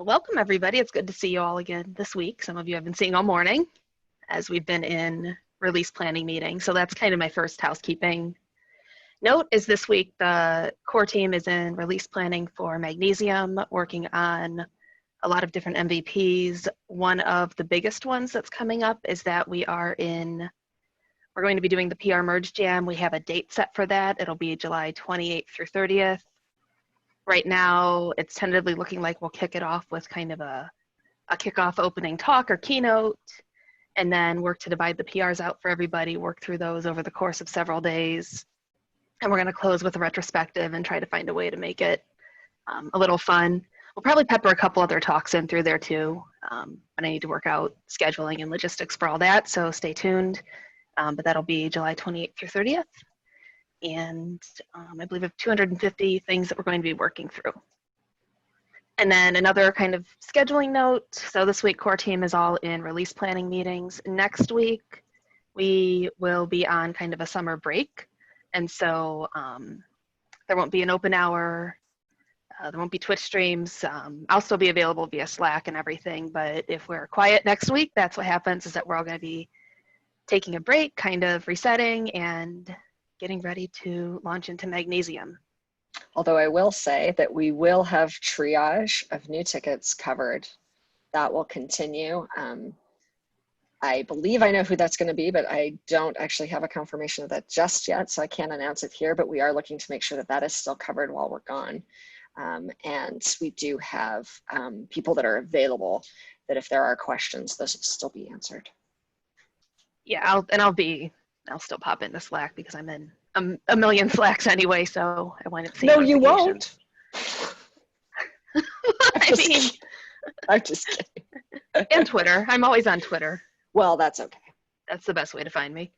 Welcome, everybody. It's good to see you all again this week. Some of you I've been seeing all morning as we've been in release planning meetings. So that's kind of my first housekeeping note is this week the core team is in release planning for magnesium, working on a lot of different MVPs. One of the biggest ones that's coming up is that we're going to be doing the PR Merge Jam. We have a date set for that. It'll be July 28th through 30th. Right now, it's tentatively looking like we'll kick it off with kind of a kickoff opening talk or keynote, and then work to divide the PRs out for everybody, work through those over the course of several days. And we're going to close with a retrospective and try to find a way to make it a little fun. We'll probably pepper a couple other talks in through there too, but I need to work out scheduling and logistics for all that, so stay tuned. But that'll be July 28th through 30th. And I believe we have 250 things that we're going to be working through. And then another kind of scheduling note. So this week, core team is all in release planning meetings. Next week, we will be on kind of a summer break. And so there won't be an open hour. There won't be Twitch streams. I'll still be available via Slack and everything. But if we're quiet next week, that's what happens, is that we're all going to be taking a break, kind of resetting and getting ready to launch into magnesium. Although I will say that we will have triage of new tickets covered. That will continue. I believe I know who that's going to be, but I don't actually have a confirmation of that just yet, so I can't announce it here, but we are looking to make sure that that is still covered while we're gone. And we do have people that are available that if there are questions, those will still be answered. Yeah, I'll still pop into Slack because I'm in a million Slacks anyway, so I wind up seeing No, you won't. I'm just kidding. And Twitter. I'm always on Twitter. Well, that's okay. That's the best way to find me.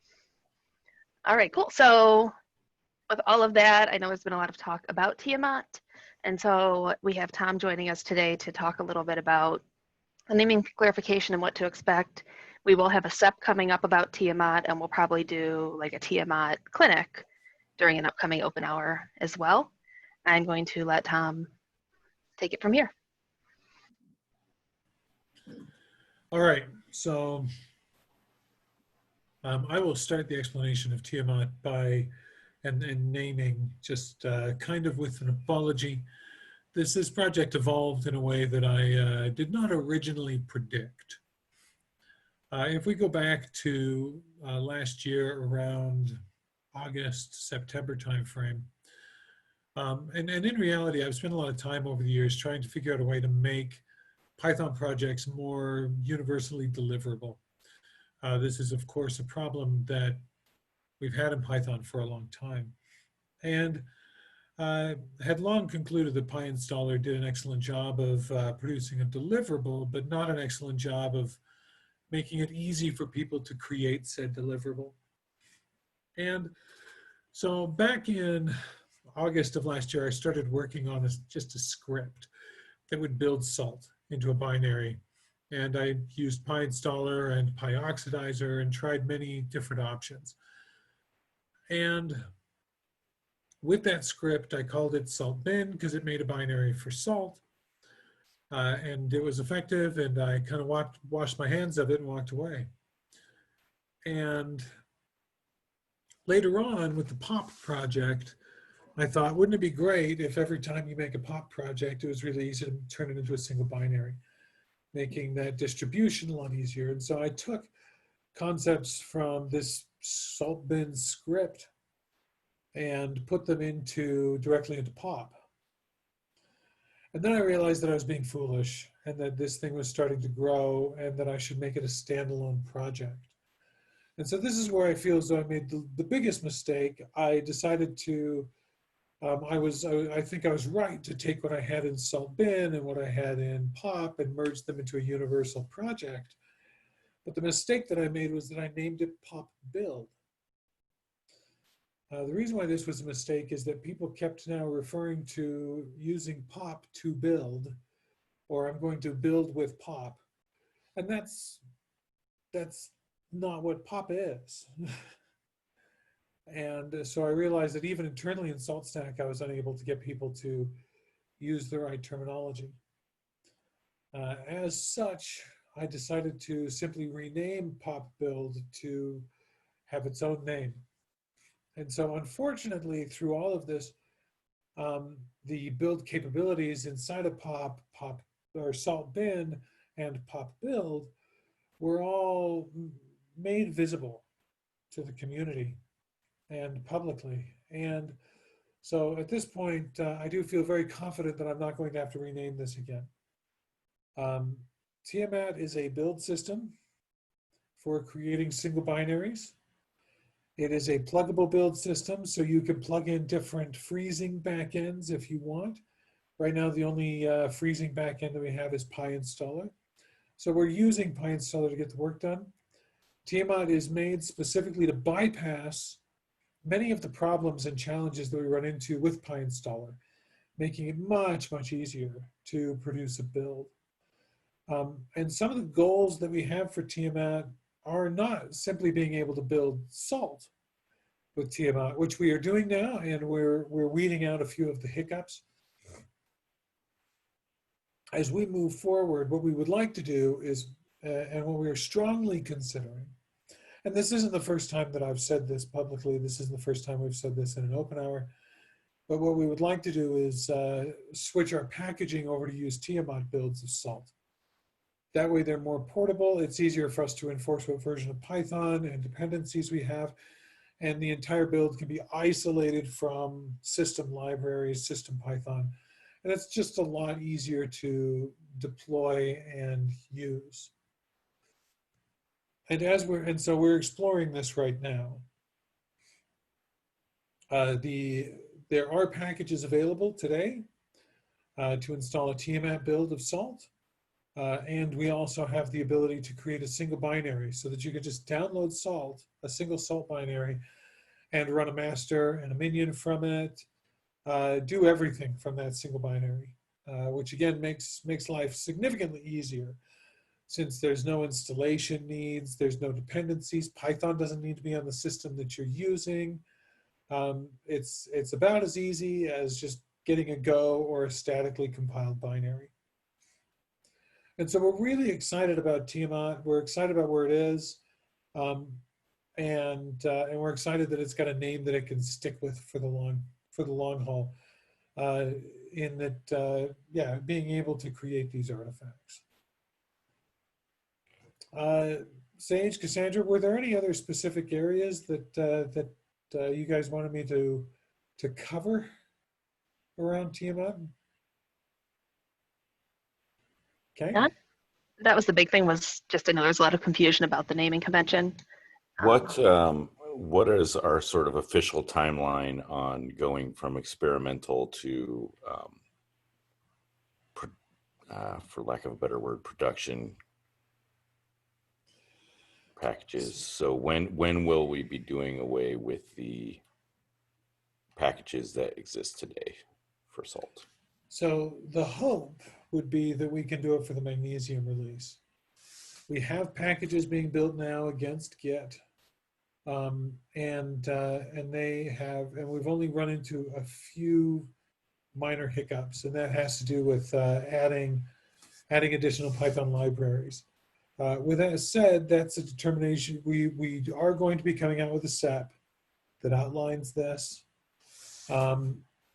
All right, cool. So with all of that, I know there's been a lot of talk about Tiamat. And so we have Tom joining us today to talk a little bit about the naming clarification and what to expect. We will have a SEP coming up about Tiamat, and we'll probably do like a Tiamat clinic during an upcoming open hour as well. I'm going to let Tom take it from here. All right, so I will start the explanation of Tiamat by and naming just kind of with an apology. This project evolved in a way that I did not originally predict. If we go back to last year around August, September timeframe, and in reality, I've spent a lot of time over the years trying to figure out a way to make Python projects more universally deliverable. This is, of course, a problem that we've had in Python for a long time. And had long concluded that PyInstaller did an excellent job of producing a deliverable, but not an excellent job of making it easy for people to create said deliverable. And so back in August of last year, I started working on just a script that would build salt into a binary. And I used PyInstaller and PyOxidizer and tried many different options. And with that script, I called it saltbin because it made a binary for salt. And it was effective, and I kind of washed my hands of it and walked away. And later on with the POP project, I thought, wouldn't it be great if every time you make a POP project, it was really easy to turn it into a single binary, making that distribution a lot easier. And so I took concepts from this saltbin script and put them directly into POP. And then I realized that I was being foolish and that this thing was starting to grow and that I should make it a standalone project. And so this is where I feel as though I made the biggest mistake. I decided to, I think I was right to take what I had in saltbin and what I had in POP and merge them into a universal project. But the mistake that I made was that I named it POP build. The reason why this was a mistake is that people kept now referring to using POP to build, or I'm going to build with POP. And that's not what POP is. And so I realized that even internally in SaltStack, I was unable to get people to use the right terminology. As such, I decided to simply rename pop build to have its own name. And so unfortunately, through all of this, the build capabilities inside of pop or salt bin and pop build were all made visible to the community and publicly. And so at this point, I do feel very confident that I'm not going to have to rename this again. Tiamat is a build system for creating single binaries. It is a pluggable build system, so you can plug in different freezing backends if you want. Right now, the only freezing backend that we have is PyInstaller. So we're using PyInstaller to get the work done. Tiamat is made specifically to bypass many of the problems and challenges that we run into with PyInstaller, making it much, much easier to produce a build. And some of the goals that we have for Tiamat are not simply being able to build salt with Tiamat, which we are doing now, and we're weeding out a few of the hiccups. As we move forward, what we would like to do is, and what we are strongly considering, and this isn't the first time that I've said this publicly, this isn't the first time we've said this in an open hour, but what we would like to do is switch our packaging over to use Tiamat builds of salt. That way they're more portable, it's easier for us to enforce what version of Python and dependencies we have, and the entire build can be isolated from system libraries, system Python, and it's just a lot easier to deploy and use. And so we're exploring this right now. There are packages available today to install a Tiamat build of salt. And we also have the ability to create a single binary so that you can just download salt, a single salt binary, and run a master and a minion from it, do everything from that single binary, which again makes life significantly easier since there's no installation needs, there's no dependencies. Python doesn't need to be on the system that you're using. It's about as easy as just getting a Go or a statically compiled binary. And so we're really excited about Tiamat. We're excited about where it is. And we're excited that it's got a name that it can stick with for the long haul. In that, yeah, being able to create these artifacts. Sage, Cassandra, were there any other specific areas that you guys wanted me to cover around Tiamat? Okay. Yeah, that was the big thing, was just, I know there's a lot of confusion about the naming convention. What is our sort of official timeline on going from experimental to, for lack of a better word, production packages? So when will we be doing away with the packages that exist today for salt? So the hope would be that we can do it for the magnesium release. We have packages being built now against Git, and we've only run into a few minor hiccups, and that has to do with adding additional Python libraries. With that said, that's a determination. We are going to be coming out with a SEP that outlines this.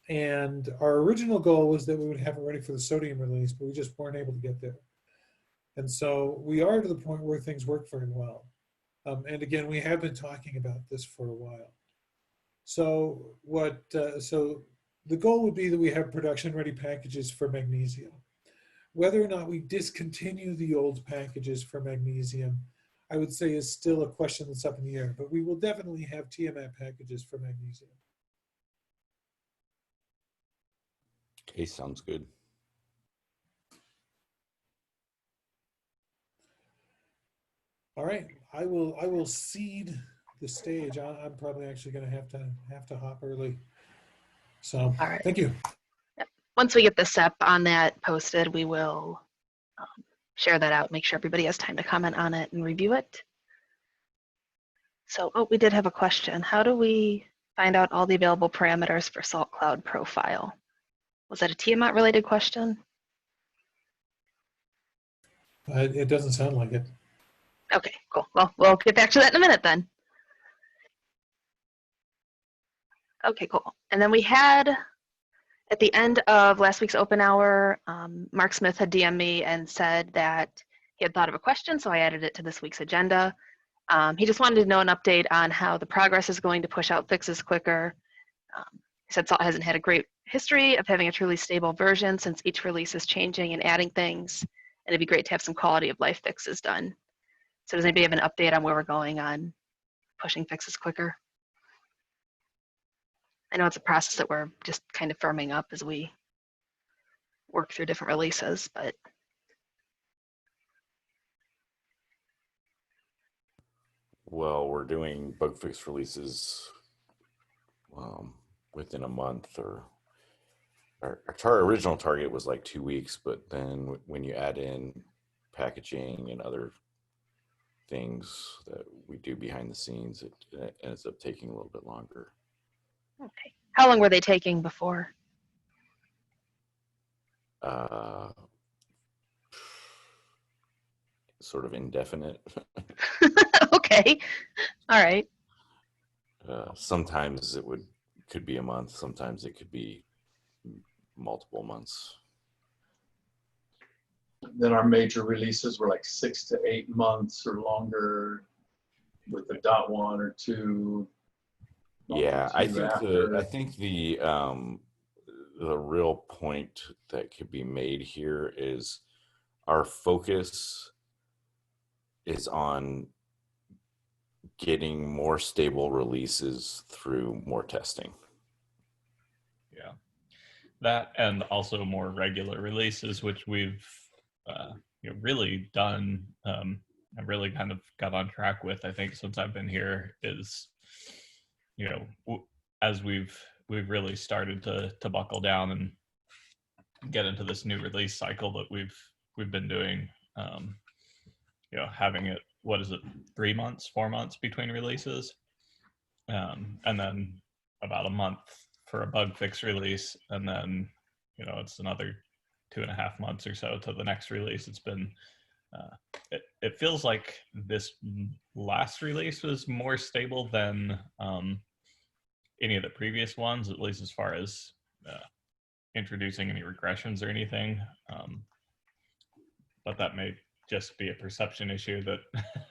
And our original goal was that we would have it ready for the sodium release, but we just weren't able to get there. And so we are to the point where things work very well. And again, we have been talking about this for a while. So so the goal would be that we have production ready packages for magnesium. Whether or not we discontinue the old packages for magnesium, I would say is still a question that's up in the air, but we will definitely have Tiamat packages for magnesium. Okay, sounds good. All right, I will cede the stage. I'm probably actually going to have to hop early. So, All right. Thank you. Yep. Once we get the SEP on that posted, we will share that out, make sure everybody has time to comment on it and review it. So, oh, we did have a question. How do we find out all the available parameters for Salt Cloud profile? Was that a Tiamat related question? It doesn't sound like it. Okay, cool. Well, we'll get back to that in a minute then. Okay, cool. And then we had, at the end of last week's open hour, Mark Smith had DM'd me and said that he had thought of a question, so I added it to this week's agenda. He just wanted to know an update on how the progress is going to push out fixes quicker. He said Salt hasn't had a great history of having a truly stable version since each release is changing and adding things, and it'd be great to have some quality of life fixes done. So does anybody have an update on where we're going on pushing fixes quicker? I know it's a process that we're just kind of firming up as we work through different releases, but Well, we're doing bug fix releases within a month, or our original target was like 2 weeks, but then when you add in packaging and other things that we do behind the scenes, it ends up taking a little bit longer. okay. How long were they taking before? Sort of indefinite. Okay, all right. Sometimes could be a month, sometimes it could be multiple months. Then our major releases were like 6 to 8 months or longer, with the .1 or 2. Yeah, I think after. the real point that could be made here is our focus is on getting more stable releases through more testing. Yeah, that, and also more regular releases, which we've really done. I really kind of got on track with, I think, since I've been here, is as we've really started to buckle down and get into this new release cycle that we've been doing. Having it, what is it, 3 months, 4 months between releases, and then about a month for a bug fix release, and then it's another 2.5 months or so to the next release. It's been it feels like this last release was more stable than any of the previous ones, at least as far as introducing any regressions or anything. But that may just be a perception issue that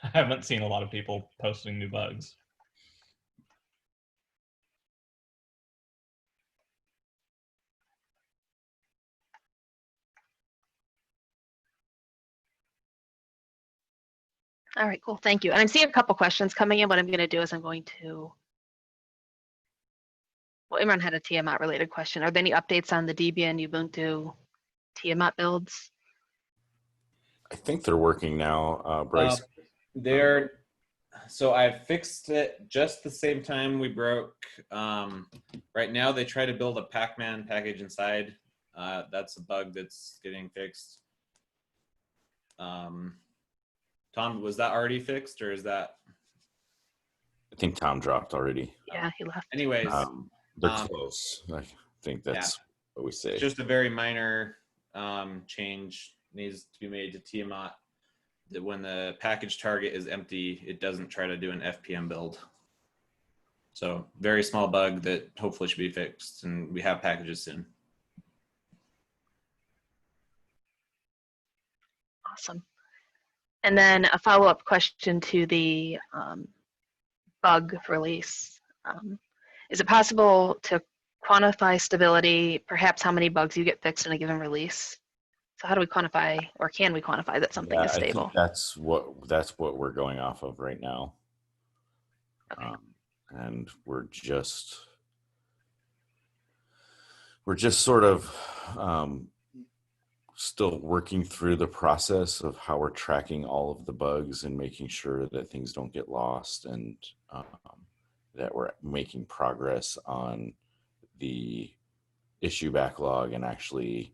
I haven't seen a lot of people posting new bugs. All right, cool, thank you. And I'm seeing a couple questions coming in. What I'm gonna do is I'm going to, well, Imran had a Tiamat related question. Are there any updates on the Debian Ubuntu Tiamat builds? I think they're working now, Bryce. So I fixed it just the same time we broke. Right now they try to build a Pacman package inside. That's a bug that's getting fixed. Tom, was that already fixed, or is that? I think Tom dropped already. Yeah, he left. Anyways, they're close. I think that's what we say. Just a very minor change needs to be made to Tiamat. That when the package target is empty, it doesn't try to do an FPM build. So very small bug that hopefully should be fixed, and we have packages soon. Awesome. And then a follow-up question to the bug release. Is it possible to quantify stability, perhaps how many bugs you get fixed in a given release? So how do we quantify, or can we quantify that something is stable? I think that's what we're going off of right now. Okay. And we're just sort of still working through the process of how we're tracking all of the bugs and making sure that things don't get lost, and that we're making progress on the issue backlog and actually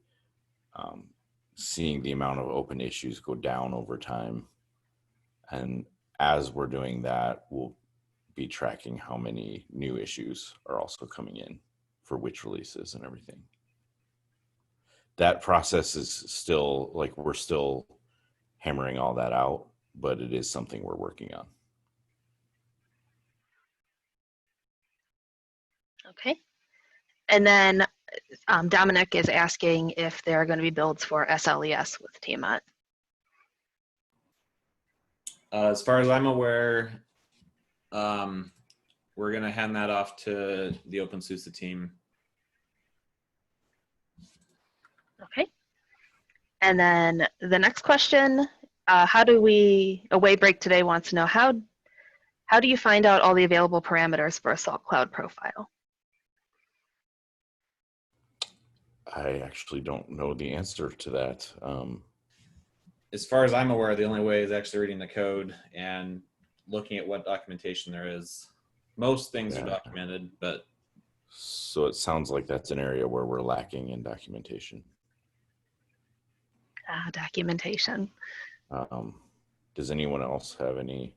seeing the amount of open issues go down over time. And as we're doing that, we'll be tracking how many new issues are also coming in for which releases and everything. That process is still, like, we're still hammering all that out, but it is something we're working on. Okay. And then Dominic is asking if there are going to be builds for SLES with Tiamat. As far as I'm aware, we're going to hand that off to the OpenSUSE team. Okay. And then the next question, Away Break Today wants to know, how do you find out all the available parameters for a Salt Cloud profile? I actually don't know the answer to that. As far as I'm aware, the only way is actually reading the code and looking at what documentation there is. Most things are documented, but. So it sounds like that's an area where we're lacking in documentation. Documentation. Does anyone else have any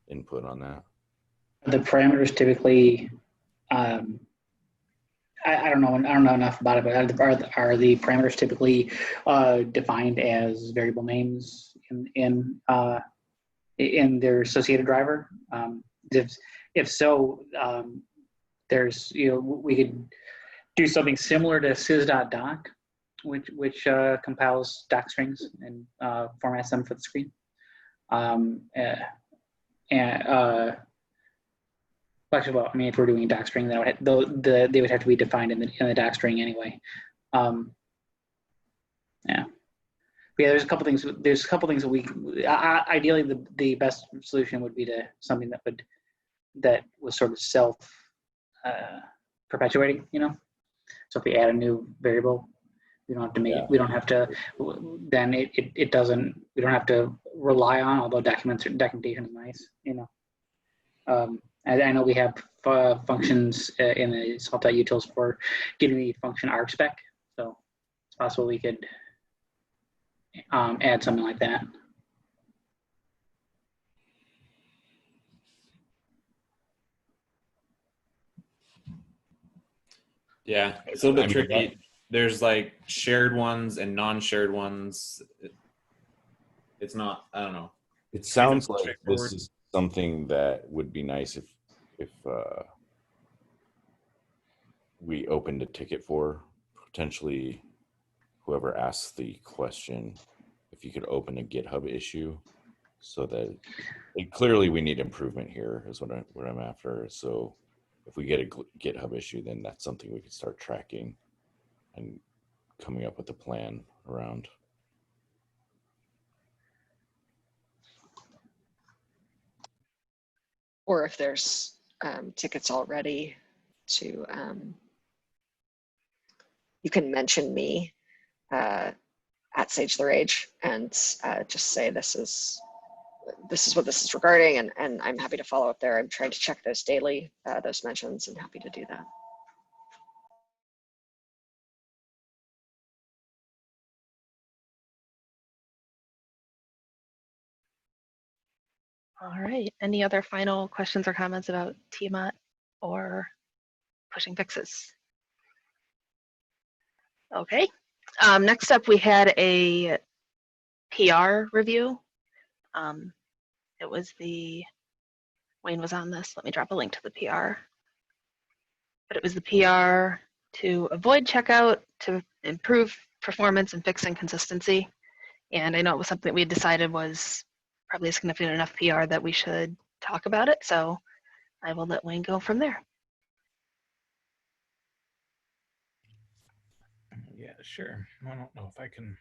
input on that? The parameters typically, I don't know enough about it, but are the parameters typically defined as variable names in their associated driver? If so, there's, we could do something similar to sys.doc, which compiles doc strings and formats them for the screen. Actually, well, I mean, if we're doing a doc string, they would have to be defined in the doc string anyway. Yeah. But yeah, there's a couple things that we ideally the best solution would be to something that was sort of self perpetuating, So if we add a new variable, we don't have to make it, we don't have to, then it doesn't, we don't have to rely on, although documentation is nice, I know we have functions in the salt.utils for getting the function argspec, so it's possible we could add something like that. Yeah, it's a little bit tricky. There's like shared ones and non-shared ones. It's not, I don't know. It sounds like this is something that would be nice if we opened a ticket for, potentially whoever asks the question, if you could open a GitHub issue, so that clearly we need improvement here is what I'm after. So if we get a GitHub issue, then that's something we can start tracking and coming up with a plan around. Or if there's tickets already to, you can mention me at Sage the Rage and just say this is what this is regarding, and I'm happy to follow up there. I'm trying to check those daily, those mentions, and happy to do that. All right, any other final questions or comments about Tiamat or pushing fixes? Okay, next up we had a PR review. It was Wayne was on this, let me drop a link to the PR. But it was the PR to avoid checkout, to improve performance and fix inconsistency. And I know it was something we had decided was probably a significant enough PR that we should talk about it. So I will let Wayne go from there. Yeah, sure. I don't know if I can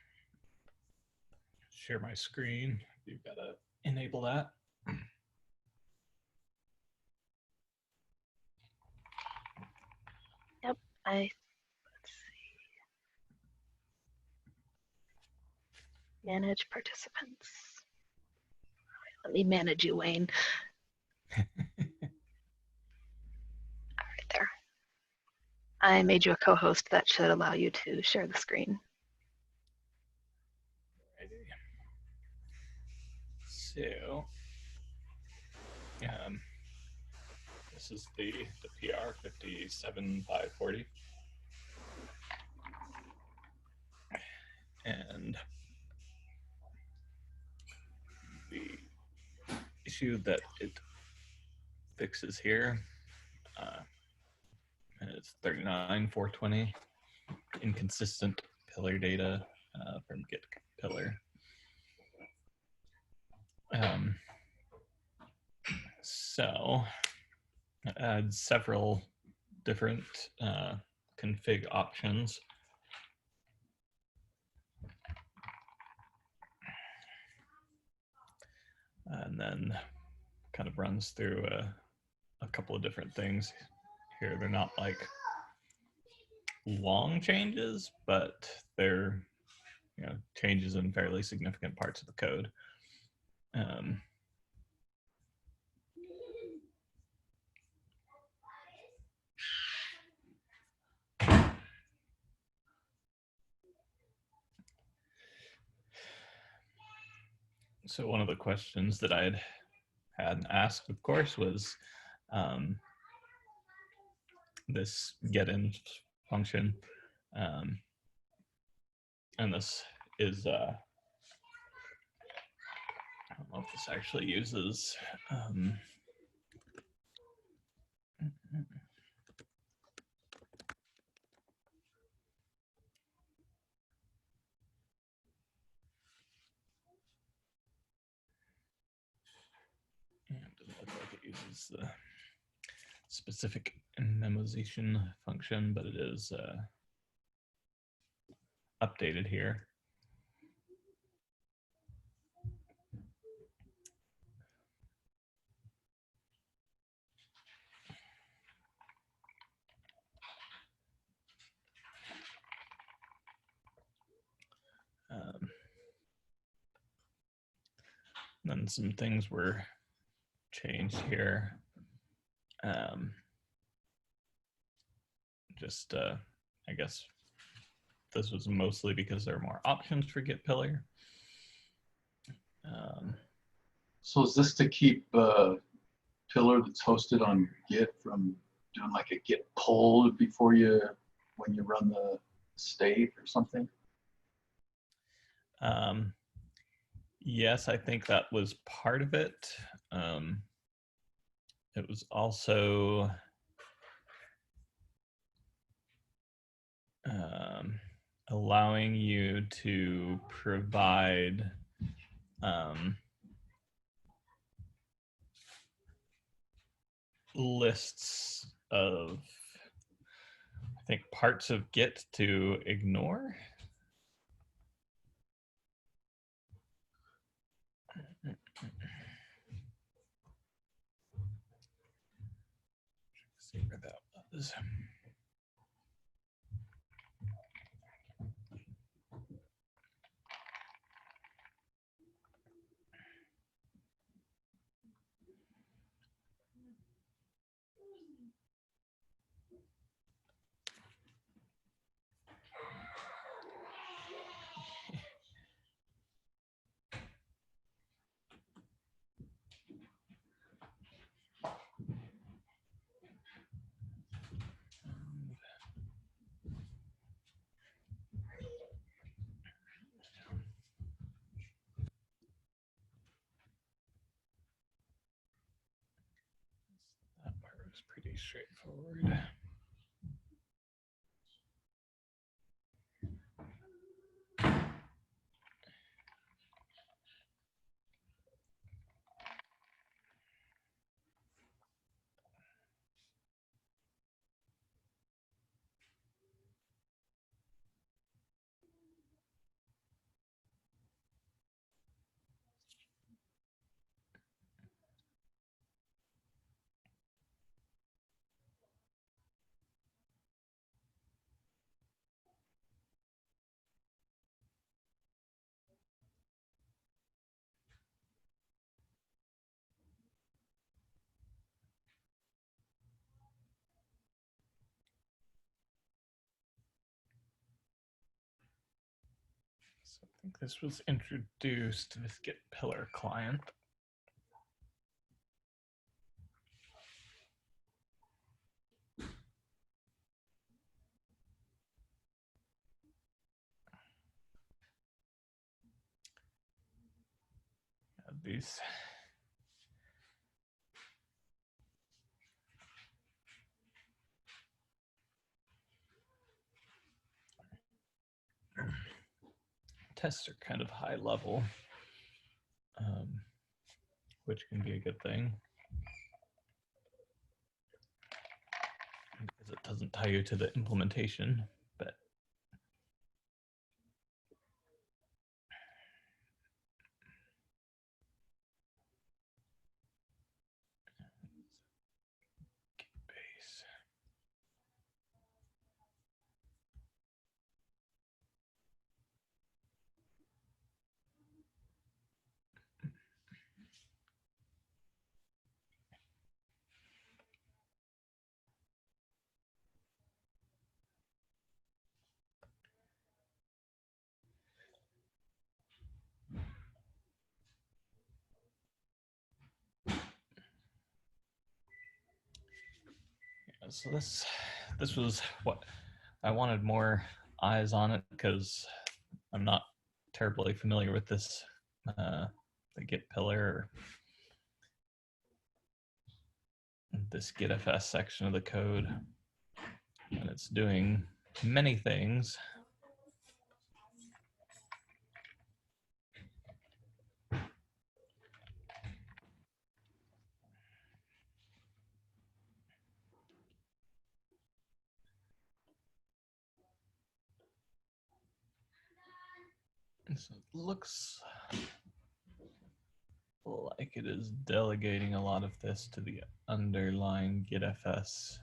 share my screen. You've got to enable that. Yep, let's see. Manage participants. All right, let me manage you, Wayne. All right, there. I made you a co-host that should allow you to share the screen. So, this is the PR 57540. And issue that it fixes here. And it's 39.420, inconsistent pillar data from Git pillar. So I had several different config options. And then kind of runs through a couple of different things here. They're not like long changes, but they're changes in fairly significant parts of the code. So one of the questions that I had asked, of course, was this getinf function. And this is, I don't know if this actually uses, it doesn't look like it uses the specific memoization function, but it is updated here. Then some things were changed here. Just, I guess this was mostly because there are more options for Git pillar. So is this to keep pillar that's hosted on Git from doing like a Git pull before when you run the state or something? Yes, I think that was part of it. It was also allowing you to provide lists of, I think, parts of Git to ignore. See where that was. That part was pretty straightforward. So I think this was introduced with Git pillar client. These tests are kind of high level, which can be a good thing. Because it doesn't tie you to the implementation, but base. So this was what I wanted, more eyes on it, because I'm not terribly familiar with this, the Git pillar, or this GitFS section of the code, and it's doing many things. So it looks like it is delegating a lot of this to the underlying GitFS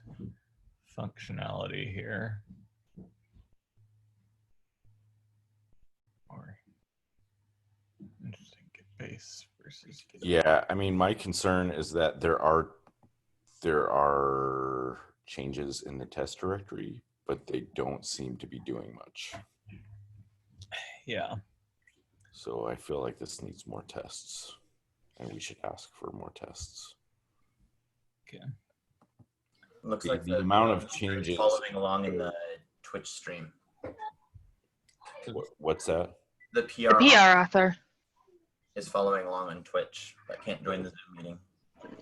functionality here. Or interesting, Git base versus Git. Yeah, I mean, my concern is that there are changes in the test directory, but they don't seem to be doing much. Yeah. So I feel like this needs more tests, and we should ask for more tests. Okay. Looks like the amount of changes following along in the Twitch stream. What's that? The The PR PR author. is following along on Twitch, but can't join the Zoom meeting.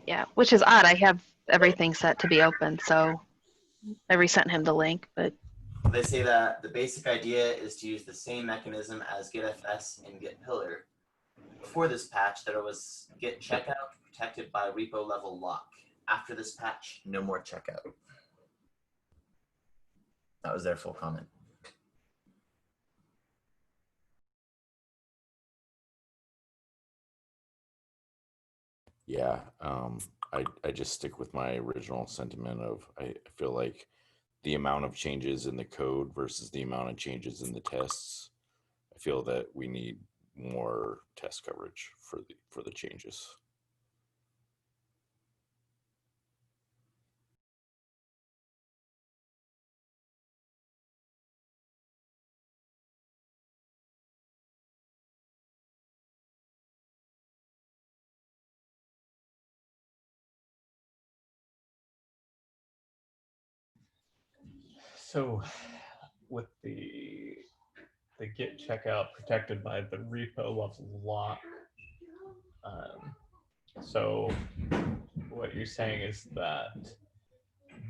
Yeah, which is odd. I have everything set to be open, so I resent him the link, but They say that the basic idea is to use the same mechanism as GitFS and Git pillar. Before this patch, there was Git checkout protected by repo level lock. After this patch, no more checkout. That was their full comment. Yeah, I just stick with my original sentiment of I feel like the amount of changes in the code versus the amount of changes in the tests. I feel that we need more test coverage for the changes. So with the Git checkout protected by the repo level lock, so what you're saying is that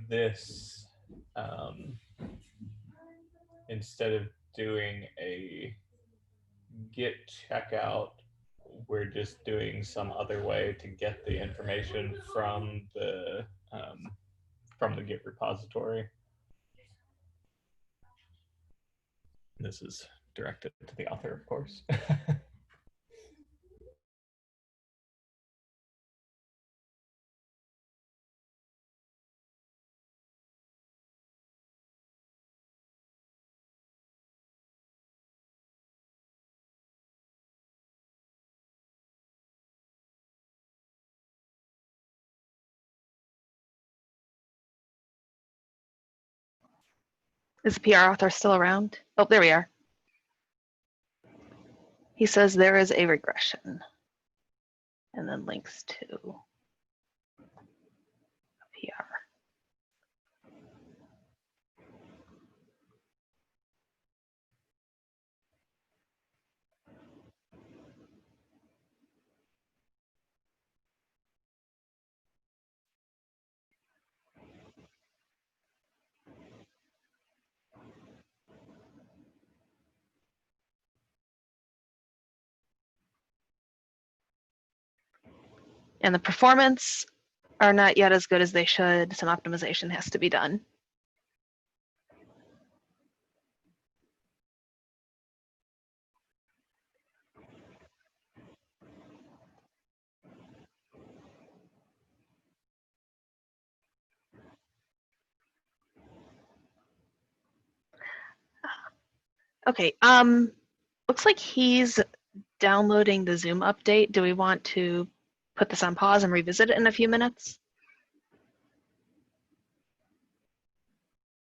this, instead of doing a Git checkout, we're just doing some other way to get the information from the Git repository. This is directed to the author, of course. is the PR author still around? Oh, there we are. He says there is a regression, and then links to PR. And the performance are not yet as good as they should. Some optimization has to be done. Okay, looks like he's downloading the Zoom update. Do we want to put this on pause and revisit it in a few minutes?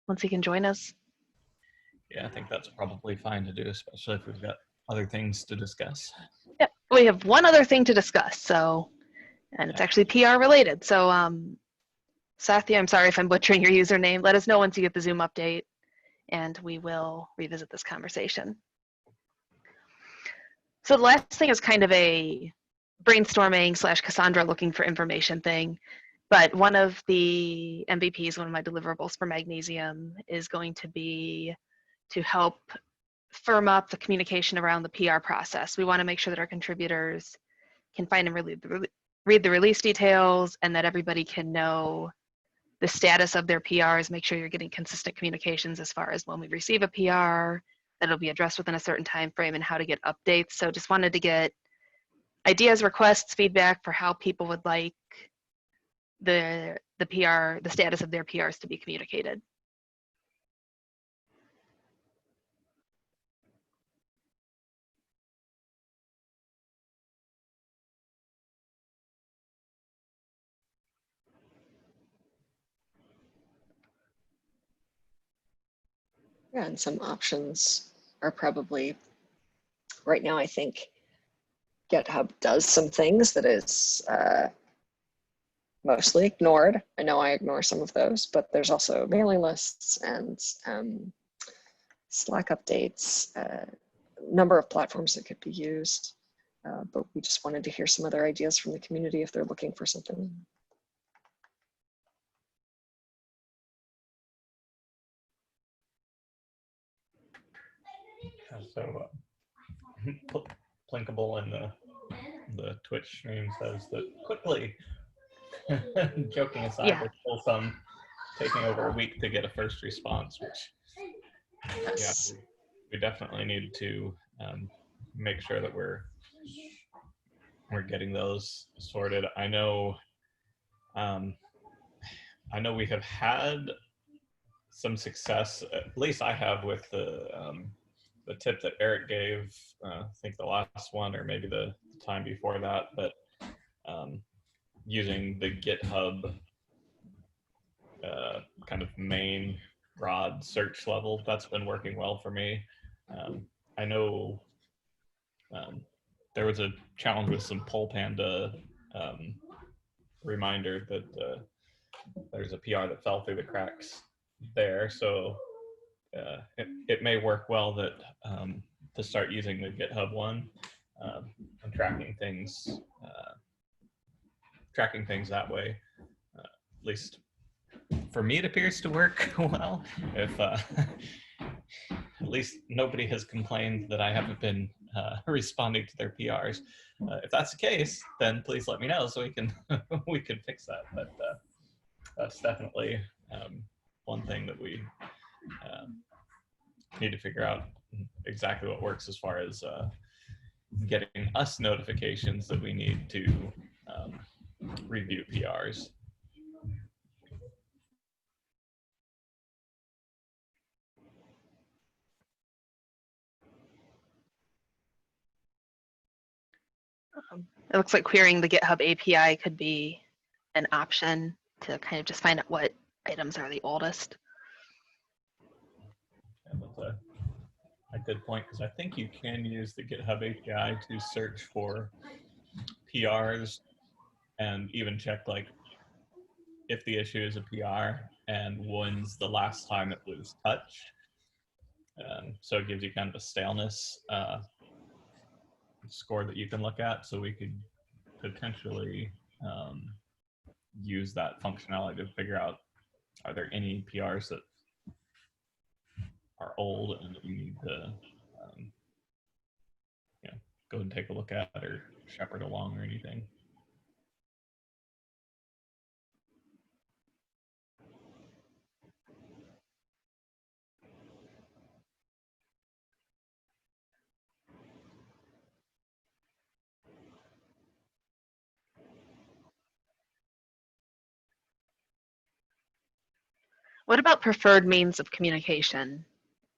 Once he can join us. Yeah, I think that's probably fine to do, especially if we've got other things to discuss. Yep, we have one other thing to discuss, so, and it's actually PR related. So, Satya, I'm sorry if I'm butchering your username. Let us know once you get the Zoom update, and we will revisit this conversation. So the last thing is kind of a brainstorming / Cassandra looking for information thing. But one of the MVPs, one of my deliverables for Magnesium, is going to be to help firm up the communication around the PR process. We want to make sure that our contributors can find and read the release details, and that everybody can know the status of their PRs, make sure you're getting consistent communications as far as when we receive a PR, that it'll be addressed within a certain time frame, and how to get updates. So just wanted to get ideas, requests, feedback for how people would like the PR, the status of their PRs to be communicated. Yeah, and some options are probably, right now I think GitHub does some things that is mostly ignored. I know I ignore some of those, but there's also mailing lists and Slack updates, number of platforms that could be used. But we just wanted to hear some other ideas from the community if they're looking for something. So Plinkable in the Twitch stream says that quickly, joking aside, Yeah. there's still some taking over a week to get a first response, which Yes. yeah, we definitely need to make sure that we're getting those sorted. I know we have had some success, at least I have, with the tip that Eric gave, I think the last one or maybe the time before that, but using the GitHub kind of main broad search level, that's been working well for me. I know there was a challenge with some Poll Panda reminder that there's a PR that fell through the cracks there, so it may work well that to start using the GitHub one and tracking things that way. At least for me, it appears to work well. If at least nobody has complained that I haven't been responding to their PRs. If that's the case, then please let me know so we can we can fix that. But that's definitely one thing that we need to figure out exactly what works as far as getting us notifications that we need to review PRs. It looks like querying the GitHub API could be an option to kind of just find out what items are the oldest. And that's a good point, because I think you can use the GitHub API to search for PRs and even check like if the issue is a PR and when's the last time it was touched. So it gives you kind of a staleness score that you can look at. So we could potentially use that functionality to figure out, are there any PRs that are old and that we need to go and take a look at or shepherd along or anything. What about preferred means of communication?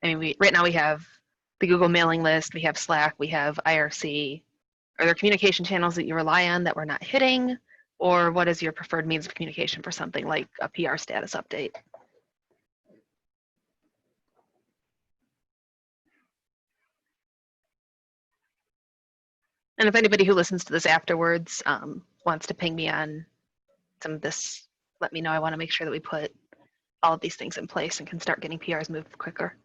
I mean, right now we have the Google mailing list, we have Slack, we have IRC. Are there communication channels that you rely on that we're not hitting? Or what is your preferred means of communication for something like a PR status update? And if anybody who listens to this afterwards wants to ping me on some of this, let me know. I want to make sure that we put all of these things in place and can start getting PRs moved quicker.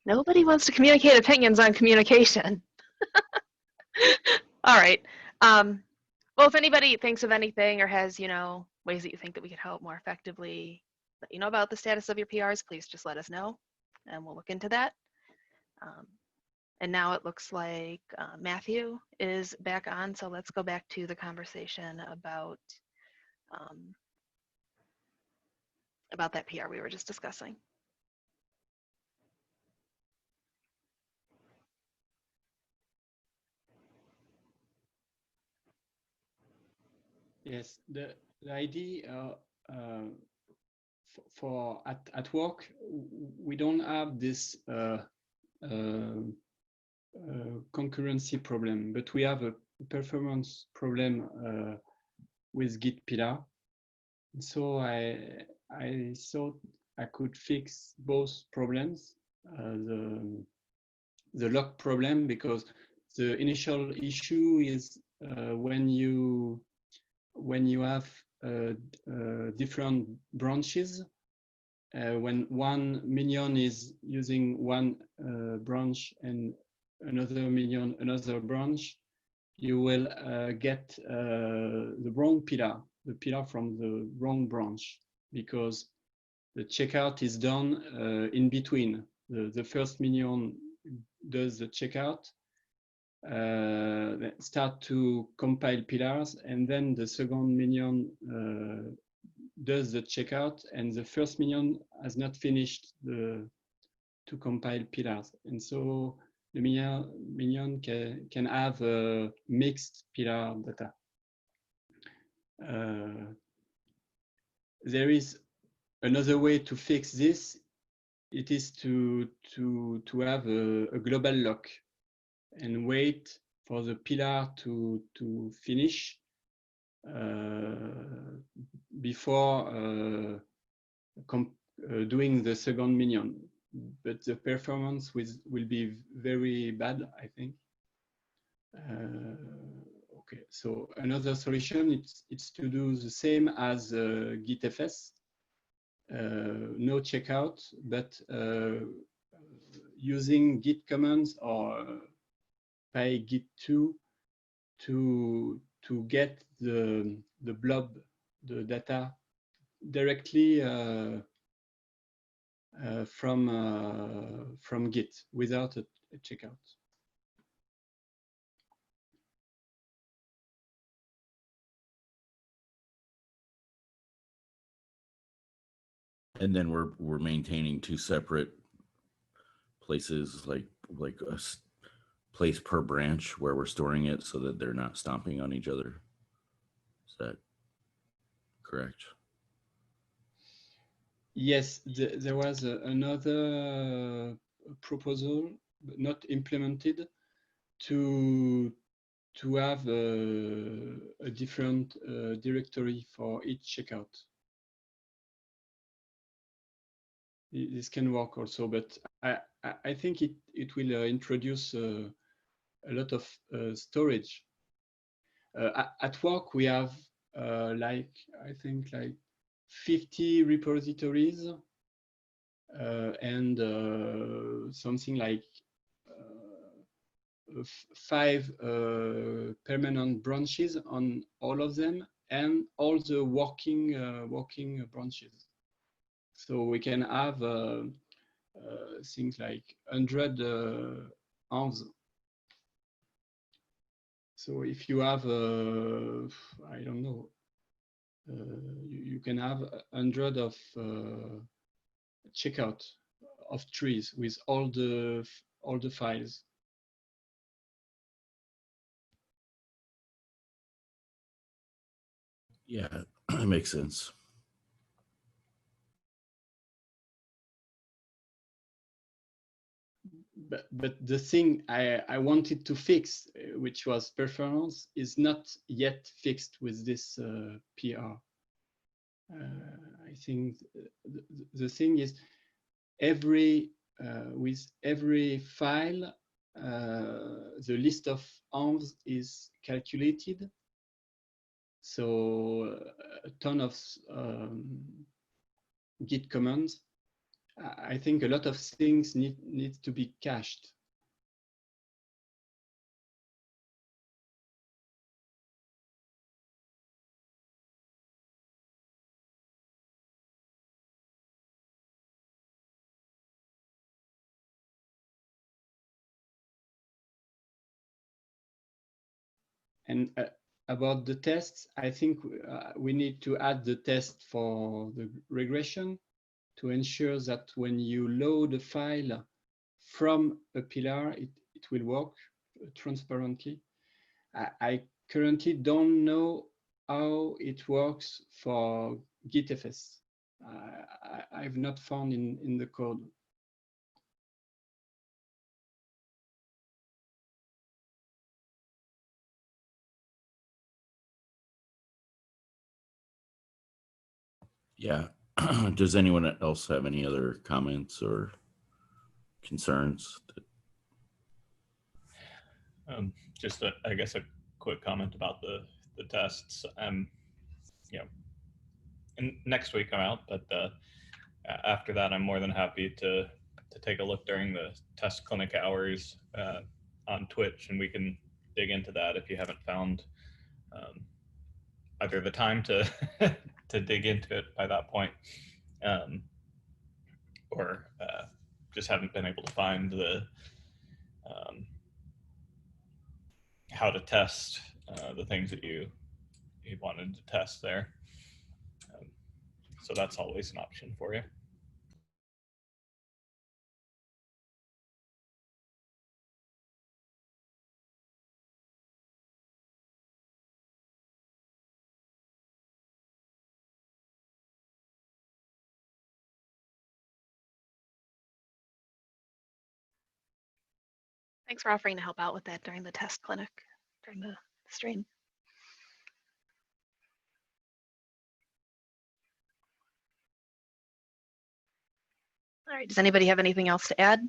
Nobody wants to communicate opinions on communication. All right. Well, if anybody thinks of anything or has, ways that you think that we could help more effectively, let you know about the status of your PRs, please just let us know and we'll look into that. And now it looks like Matthew is back on, so let's go back to the conversation about that PR we were just discussing. Yes, the idea for at work, we don't have this concurrency problem, but we have a performance problem with Git pillar. So I thought I could fix both problems, the lock problem, because the initial issue is when you have different branches, when one minion is using one branch and another minion another branch, you will get the wrong pillar, the pillar from the wrong branch, because the checkout is done in between. The first minion does the checkout, start to compile pillars, and then the second minion does the checkout, and the first minion has not finished to compile pillars, and so the minion can have mixed pillar data. There is another way to fix this. It is to have a global lock and wait for the pillar to finish before doing the second minion. But the performance will be very bad, I think. Okay, so another solution it's to do the same as GitFS, no checkout, but using Git commands or pygit2 to get the blob, the data directly from Git without a checkout. And then we're maintaining two separate places, like a place per branch where we're storing it, so that they're not stomping on each other. Is that correct? Yes, there was another proposal, but not implemented, to have a different directory for each checkout. This can work also, but I think it will introduce a lot of storage. At work, we have I think 50 repositories and something like 5 permanent branches on all of them, and all the working branches. So we can have things like 100 arms. So if you have, I don't know, you can have 100 of checkout of trees with all the files. Yeah, that makes sense. But the thing I wanted to fix, which was performance, is not yet fixed with this PR. I think the thing is with every file, the list of arms is calculated. So a ton of Git commands. I think a lot of things need to be cached. And about the tests, I think we need to add the test for the regression to ensure that when you load a file from a pillar, it will work transparently. I currently don't know how it works for GitFS. I've not found in the code. Yeah. Does anyone else have any other comments or concerns? Just I guess a quick comment about the tests. You know, next week I'm out, but after that I'm more than happy to take a look during the test clinic hours on Twitch, and we can dig into that if you haven't found either the time to to dig into it by that point, or just haven't been able to find the how to test the things that you wanted to test there. So that's always an option for you. Thanks for offering to help out with that during the test clinic, during the stream. All right, does anybody have anything else to add?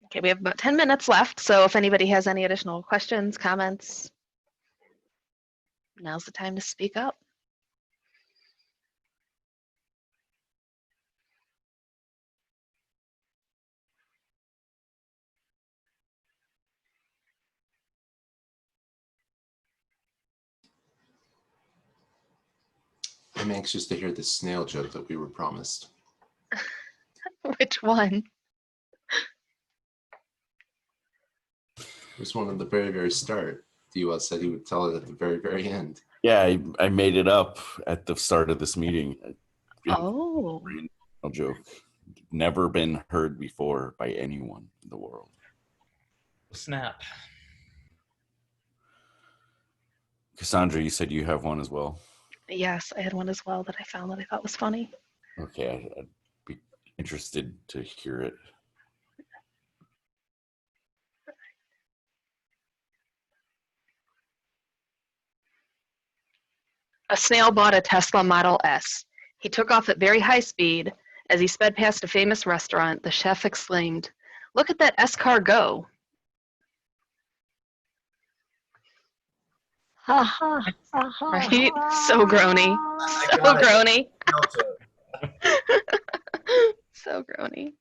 Okay, we have about 10 minutes left, so if anybody has any additional questions, comments, now's the time to speak up. I'm anxious to hear the snail joke that we were promised. Which one? It was one at the very, very start. Diwa said he would tell it at the very, very end. Yeah, I made it up at the start of this meeting. Oh. No joke. Never been heard before by anyone in the world. Snap. Cassandra, you said you have one as well? Yes, I had one as well that I found that I thought was funny. Okay, I'd be interested to hear it. A snail bought a Tesla Model S. He took off at very high speed. As he sped past a famous restaurant, the chef exclaimed, "Look at that S-car go." Ha ha ha ha. Right? So groany. So groany. So groany.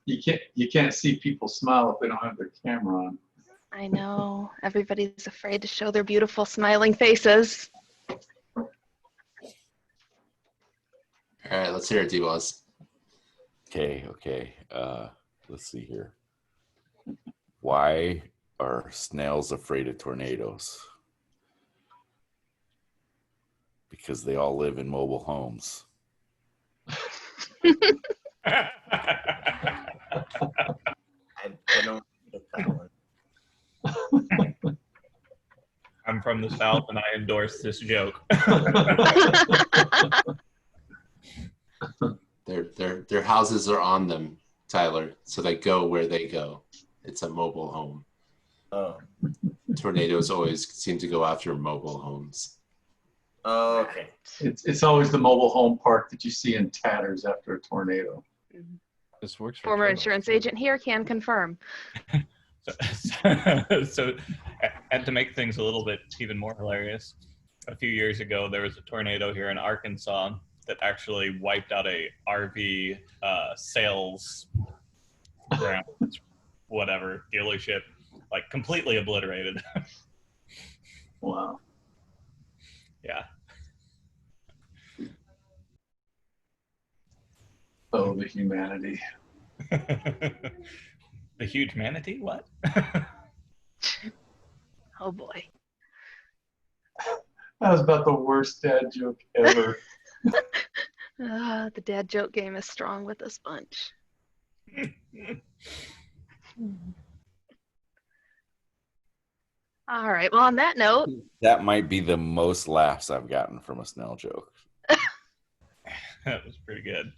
You can't see people smile if they don't have their camera on. I know. Everybody's afraid to show their beautiful smiling faces. All right, let's hear it, D-Boss. Okay. Let's see here. Why are snails afraid of tornadoes? Because they all live in mobile homes. I don't get that one. I'm from the South and I endorse this joke. Their houses are on them, Tyler, so they go where they go. It's a mobile home. Oh. Tornadoes always seem to go after mobile homes. Oh, okay. It's always the mobile home park that you see in tatters after a tornado. This works for Former turtles, insurance too. agent here can confirm. So, and to make things a little bit even more hilarious, a few years ago there was a tornado here in Arkansas that actually wiped out a RV sales ground, whatever dealership, like completely obliterated. Wow. Yeah. Oh, the humanity. The huge manatee? What? Oh boy. That was about the worst dad joke ever. The dad joke game is strong with this bunch. All right. Well, on that note, That might be the most laughs I've gotten from a Snell joke. That was pretty good.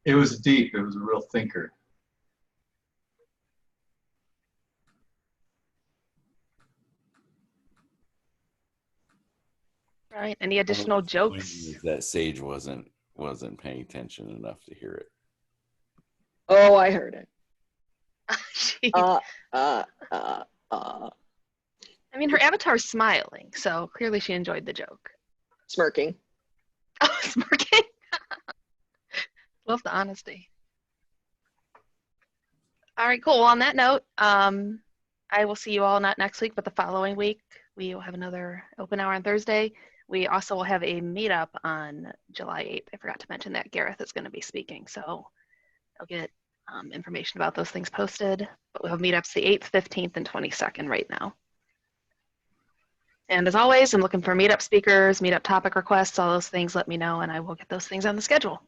It was deep. It was a real thinker. all right. Any additional jokes? Is that Sage wasn't paying attention enough to hear it. Oh, I heard it. She- Uh. I mean, her avatar's smiling, so clearly she enjoyed the joke. Smirking. Oh, smirking. Love the honesty. All right, cool. Well, on that note, I will see you all not next week, but the following week. We will have another open hour on Thursday. We also will have a meetup on July 8th. I forgot to mention that Gareth is going to be speaking, so I'll get information about those things posted. But we'll have meetups the 8th, 15th, and 22nd right now. And as always, I'm looking for meetup speakers, meetup topic requests, all those things. Let me know, and I will get those things on the schedule.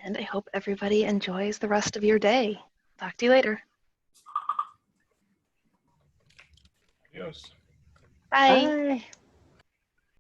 And I hope everybody enjoys the rest of your day. Talk to you later. Adios. Bye. Bye.